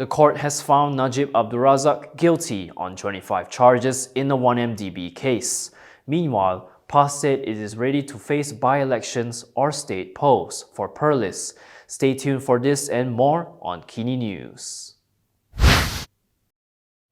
The court has found Najib Abdul Razak guilty on 25 charges in the 1MDB case. Meanwhile, PAS said it is ready to face by-elections or state polls for Perlis. Stay tuned for this and more on KiniNews.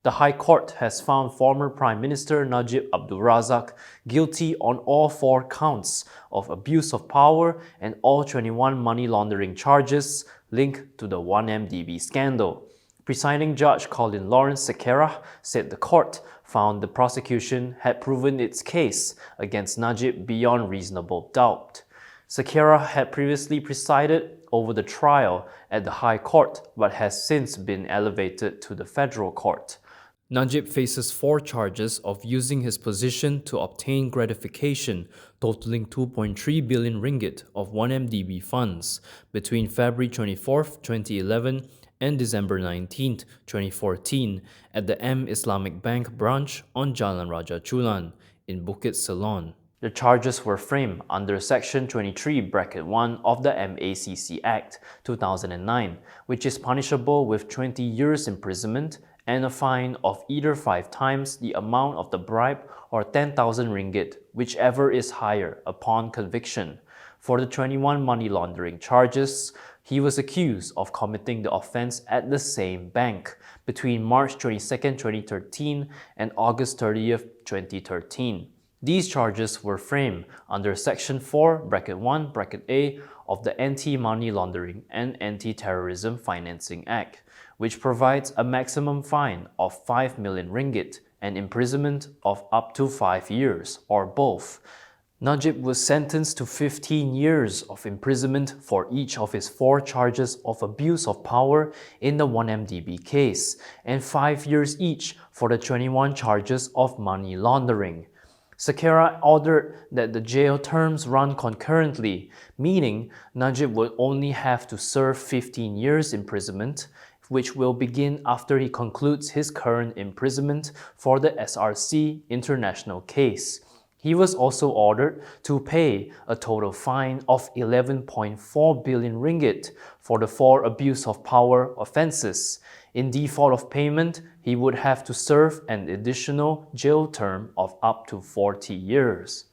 The High Court has found former Prime Minister Najib Abdul Razak guilty on all 4 counts of abuse of power and all 21 money laundering charges linked to the 1MDB scandal. Presiding Judge Collin Lawrence Sequerah said the court found the prosecution had proven its case against Najib beyond reasonable doubt. Sequerah had previously presided over the trial at the High Court but has since been elevated to the Federal Court. Najib faces 4 charges of using his position to obtain gratification totaling 2.3 billion ringgit of 1MDB funds between February 24, 2011 and December 19, 2014 at the M Islamic Bank branch on Jalan Raja Chulan in Bukit Selon. The charges were framed under Section 23(1) of the MACC Act 2009, which is punishable with 20 years imprisonment and a fine of either 5 times the amount of the bribe or 10,000 ringgit, whichever is higher, upon conviction. For the 21 money laundering charges, he was accused of committing the offense at the same bank between March 22, 2013 and August 30, 2013. These charges were framed under Section 4(1)(a) of the Anti-Money Laundering and Anti-Terrorism Financing Act, which provides a maximum fine of 5 million ringgit and imprisonment of up to 5 years, or both. Najib was sentenced to 15 years of imprisonment for each of his 4 charges of abuse of power in the 1MDB case, and 5 years each for the 21 charges of money laundering. Sequerah ordered that the jail terms run concurrently, meaning Najib would only have to serve 15 years imprisonment, which will begin after he concludes his current imprisonment for the SRC International case. He was also ordered to pay a total fine of 11.4 billion ringgit for the 4 abuse of power offenses. In default of payment, he would have to serve an additional jail term of up to 40 years.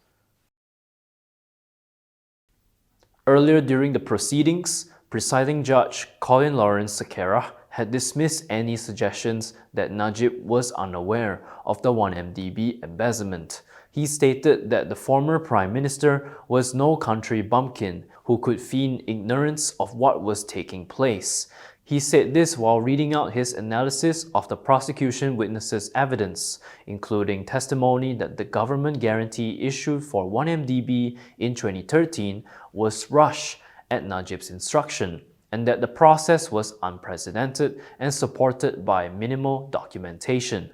Earlier during the proceedings, Presiding Judge Collin Lawrence Sequerah had dismissed any suggestions that Najib was unaware of the 1MDB embezzlement. He stated that the former Prime Minister was no country bumpkin who could feign ignorance of what was taking place. He said this while reading out his analysis of the prosecution witnesses' evidence, including testimony that the government guarantee issued for 1MDB in 2013 was rushed at Najib's instruction, and that the process was unprecedented and supported by minimal documentation.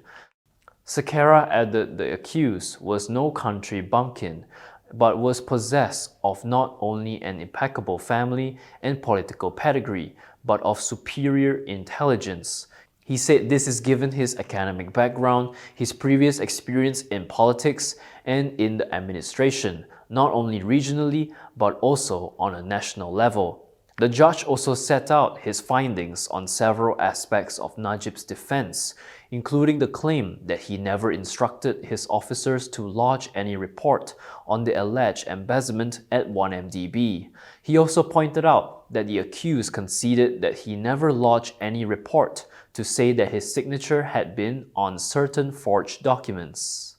Sequerah added the accused was no country bumpkin, but was possessed of not only an impeccable family and political pedigree, but of superior intelligence. He said this is given his academic background, his previous experience in politics and in the administration, not only regionally, but also on a national level. The judge also set out his findings on several aspects of Najib's defense, including the claim that he never instructed his officers to lodge any report on the alleged embezzlement at 1MDB. He also pointed out that the accused conceded that he never lodged any report to say that his signature had been on certain forged documents.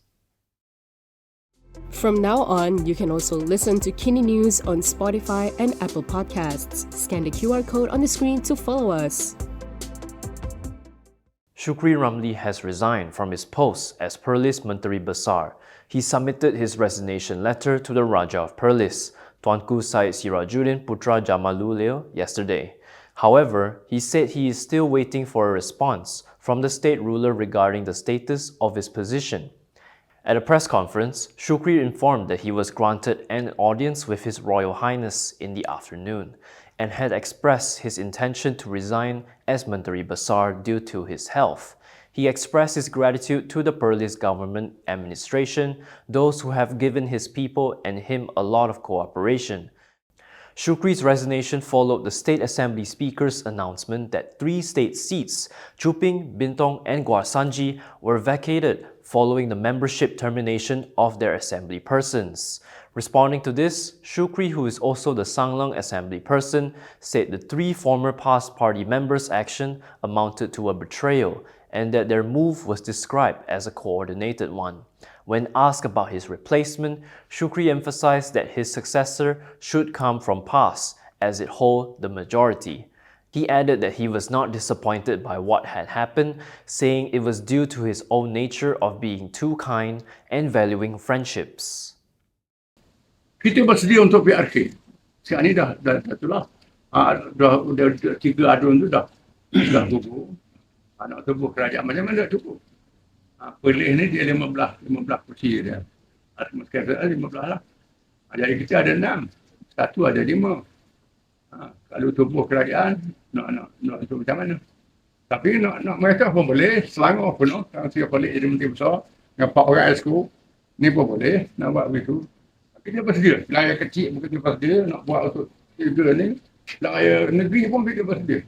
From now on, you can also listen to KiniNews on Spotify and Apple Podcasts. Scan the QR code on the screen to follow us. Shukri Ramli has resigned from his post as Perlis Menteri Besar. He submitted his resignation letter to the Raja of Perlis, Tuanku Syed Sirajuddin Putra Jamaluleo, yesterday. However, he said he is still waiting for a response from the state ruler regarding the status of his position. At a press conference, Shukri informed that he was granted an audience with His Royal Highness in the afternoon and had expressed his intention to resign as Menteri Besar due to his health. He expressed his gratitude to the Perlis government administration, those who have given his people and him a lot of cooperation. Sequerah's resignation followed the State Assembly Speaker's announcement that 3 state seats, Chuping, Bintong, and Guarsanji, were vacated following the membership termination of their assembly persons. Responding to this, Sequerah, who is also the Sanglang assembly person, said the 3 former PAS party members' action amounted to a betrayal and that their move was described as a coordinated one. When asked about his replacement, Sequerah emphasized that his successor should come from PAS, as it holds the majority. He added that he was not disappointed by what had happened, saying it was due to his own nature of being too kind and valuing friendships. Kita bersedia untuk PRK. Sekarang ni dah itulah. Dah 3 adun tu dah tubuh. Nak tubuh kerajaan macam mana tubuh. Perlis ni dia 15 kursi dia. Sekarang 15 lah. Jadi kita ada 6. Satu ada 5. Kalau tubuh kerajaan nak itu macam mana? Tapi nak mereka pun boleh. Selangor pun kalau saya balik jadi menteri besar dengan 4 orang esko ni pun boleh nak buat begitu. Kita bersedia. Wilayah kecil pun kita bersedia nak buat untuk tiga ni. Wilayah negeri pun kita bersedia.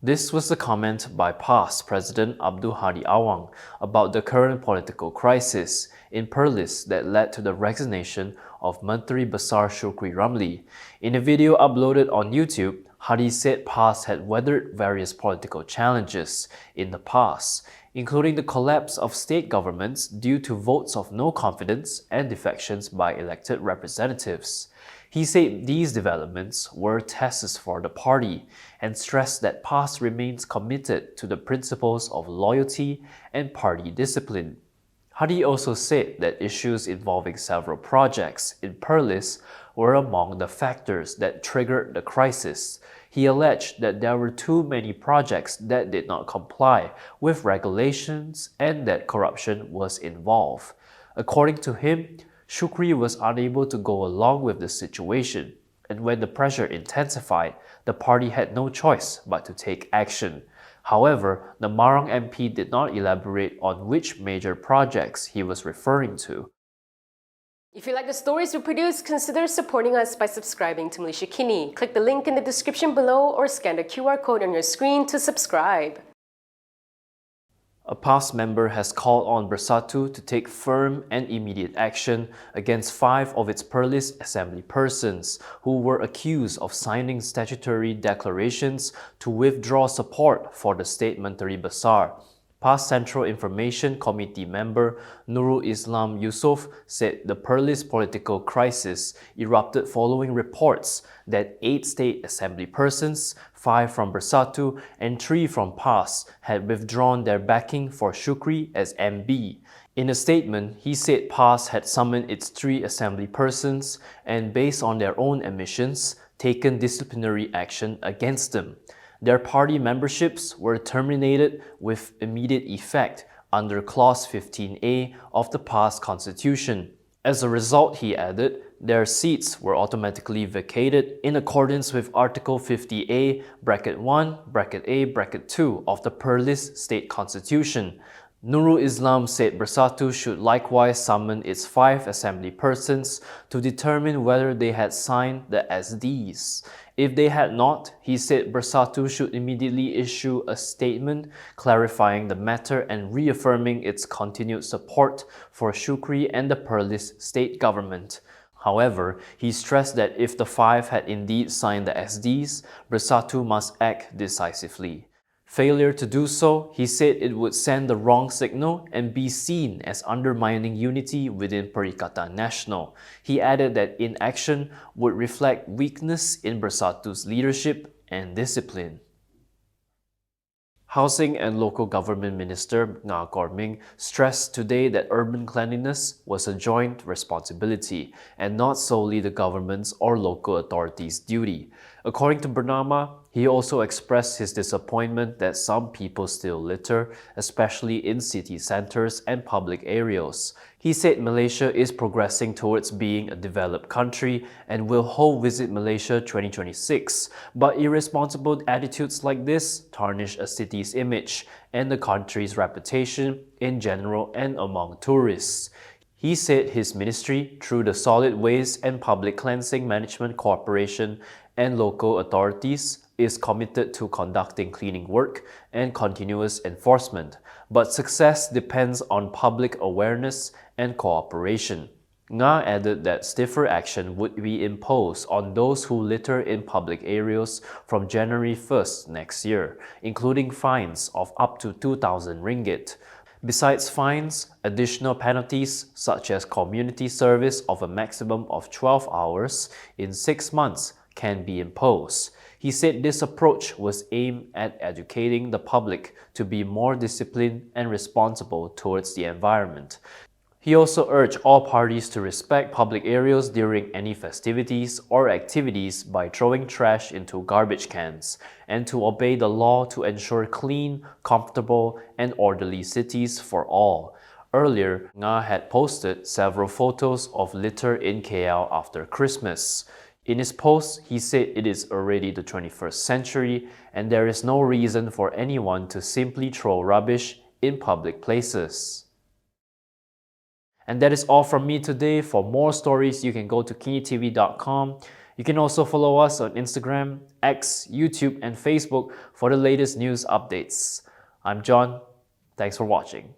This was the comment by PAS President Abdul Hadi Awang about the current political crisis in Perlis that led to the resignation of Menteri Besar Sequerah Ramli. In a video uploaded on YouTube, Hadi said PAS had weathered various political challenges in the past, including the collapse of state governments due to votes of no confidence and defections by elected representatives. He said these developments were tests for the party and stressed that PAS remains committed to the principles of loyalty and party discipline. Hadi also said that issues involving several projects in Perlis were among the factors that triggered the crisis. He alleged that there were too many projects that did not comply with regulations and that corruption was involved. According to him, Sequerah was unable to go along with the situation, and when the pressure intensified, the party had no choice but to take action. However, the Marang MP did not elaborate on which major projects he was referring to. If you like the stories we produce, consider supporting us by subscribing to Malaysia Kini. Click the link in the description below or scan the QR code on your screen to subscribe. A PAS member has called on Bersatu to take firm and immediate action against 5 of its Perlis assembly persons who were accused of signing statutory declarations to withdraw support for the State Menteri Besar. PAS Central Information Committee member Nurul Islam Yusof said the Perlis political crisis erupted following reports that 8 state assembly persons, 5 from Bersatu and 3 from PAS, had withdrawn their backing for Sequerah as MB. In a statement, he said PAS had summoned its 3 assembly persons and, based on their own admissions, taken disciplinary action against them. Their party memberships were terminated with immediate effect under Clause 15A of the PAS Constitution. As a result, he added, their seats were automatically vacated in accordance with Article 50A, Bracket 1, Bracket A, Bracket 2 of the Perlis State Constitution. Nurul Islam said Bersatu should likewise summon its 5 assembly persons to determine whether they had signed the SDs. If they had not, he said Bersatu should immediately issue a statement clarifying the matter and reaffirming its continued support for Sequerah and the Perlis state government. However, he stressed that if the 5 had indeed signed the SDs, Bersatu must act decisively. Failure to do so, he said it would send the wrong signal and be seen as undermining unity within Perikatan Nasional. He added that inaction would reflect weakness in Bersatu's leadership and discipline. Housing and Local Government Minister Nga Korming stressed today that urban cleanliness was a joint responsibility and not solely the government's or local authorities' duty. According to Bernama, he also expressed his disappointment that some people still litter, especially in city centers and public areas. He said Malaysia is progressing towards being a developed country and will hold Visit Malaysia 2026, but irresponsible attitudes like this tarnish a city's image and the country's reputation in general and among tourists. He said his ministry, through the Solid Waste and Public Cleansing Management Corporation and local authorities, is committed to conducting cleaning work and continuous enforcement, but success depends on public awareness and cooperation. Nga added that stiffer action would be imposed on those who litter in public areas from January 1st next year, including fines of up to 2,000 ringgit. Besides fines, additional penalties such as community service of a maximum of 12 hours in 6 months can be imposed. He said this approach was aimed at educating the public to be more disciplined and responsible towards the environment. He also urged all parties to respect public areas during any festivities or activities by throwing trash into garbage cans and to obey the law to ensure clean, comfortable, and orderly cities for all. Earlier, Nga had posted several photos of litter in KL after Christmas. In his post, he said it is already the 21st century and there is no reason for anyone to simply throw rubbish in public places. And that is all from me today. For more stories, you can go to Kinitv.com. You can also follow us on Instagram, X, YouTube, and Facebook for the latest news updates. I'm John. Thanks for watching.